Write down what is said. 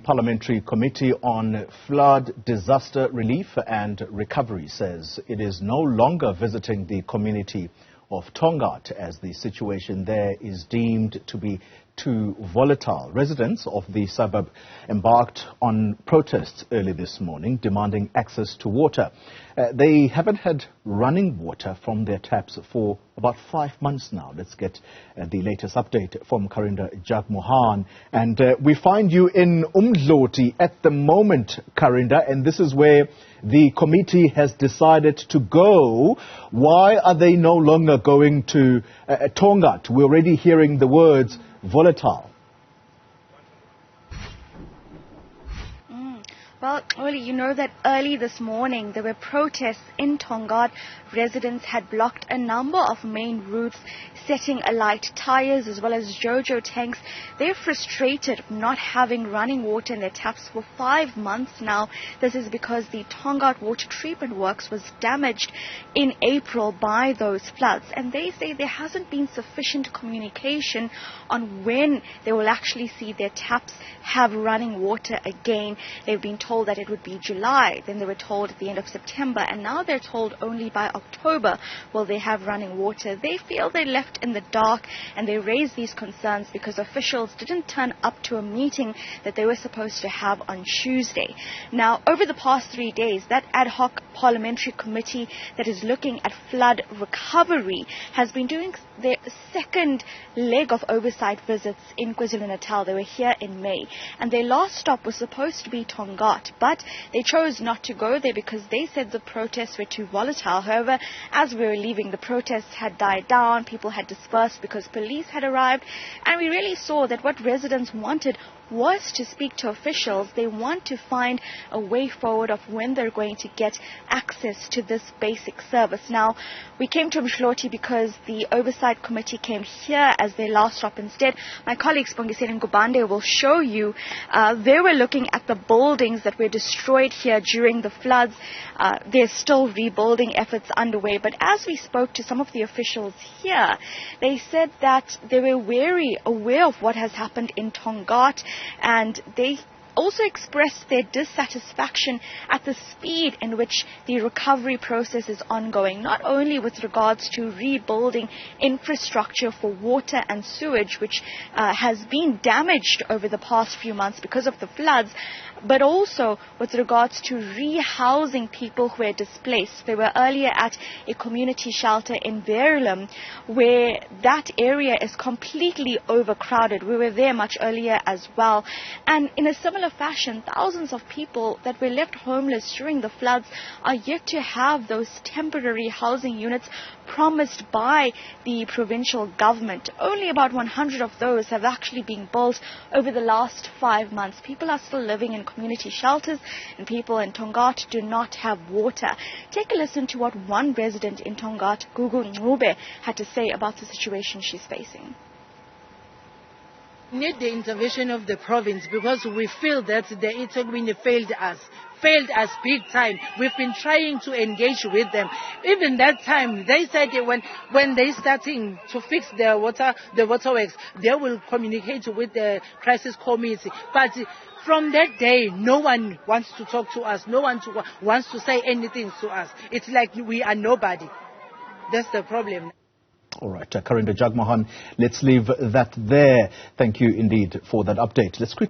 Parliamentary Committee on Flood, Disaster Relief and Recovery says it is no longer visiting the community of Tongaat as the situation there is deemed to be too volatile. Residents of the suburb embarked on protests early this morning demanding access to water. They haven't had running water from their taps for about 5 months now. Let's get the latest update from Karinda, Jagmohan. And we find you in Umdloti at the moment, Karinda, and this is where the committee has decided to go. Why are they no longer going to Tongaat? We're already hearing the words volatile. Well, Oli, you know that early this morning there were protests in Tongaat. Residents had blocked a number of main routes, setting alight tires as well as JoJo tanks. They're frustrated not having running water in their taps for 5 months now. This is because the Tongaat water treatment works was damaged in April by those floods. And they say there hasn't been sufficient communication on when they will actually see their taps have running water again. They've been told that it would be July, then they were told at the end of September, and now they're told only by October will they have running water. They feel they're left in the dark, and they raise these concerns because officials didn't turn up to a meeting that they were supposed to have on Tuesday. Now, over the past 3 days, that ad hoc Parliamentary Committee that is looking at flood recovery has been doing their second leg of oversight visits in KwaZulu-Natal. They were here in May, and their last stop was supposed to be Tongaat, but they chose not to go there because they said the protests were too volatile. However, as we were leaving, the protests had died down, people had dispersed because police had arrived, and we really saw that what residents wanted was to speak to officials. They want to find a way forward of when they're going to get access to this basic service. Now, we came to Umdloti because the Oversight Committee came here as their last stop instead. My colleague Spongiseni Ngubande will show you. They were looking at the buildings that were destroyed here during the floods. There's still rebuilding efforts underway, but as we spoke to some of the officials here, they said that they were aware of what has happened in Tongaat, and they also expressed their dissatisfaction at the speed in which the recovery process is ongoing, not only with regards to rebuilding infrastructure for water and sewage, which has been damaged over the past few months because of the floods, but also with regards to rehousing people who were displaced. They were earlier at a community shelter in Verulam, where that area is completely overcrowded. We were there much earlier as well. And in a similar fashion, thousands of people that were left homeless during the floods are yet to have those temporary housing units promised by the provincial government. Only about 100 of those have actually been built over the last 5 months. People are still living in community shelters, and people in Tongaat do not have water. Take a listen to what one resident in Tongaat, Gugu Ngube, had to say about the situation she's facing. We need the intervention of the province because we feel that the eThekwini failed us big time. We've been trying to engage with them. Even that time, they said when they starting to fix the waterworks, they will communicate with the crisis committee. But from that day, no one wants to talk to us. No one wants to say anything to us. It's like we are nobody. That's the problem. All right, Karinda, Jagmohan, let's leave that there. Thank you indeed for that update. Let's quickly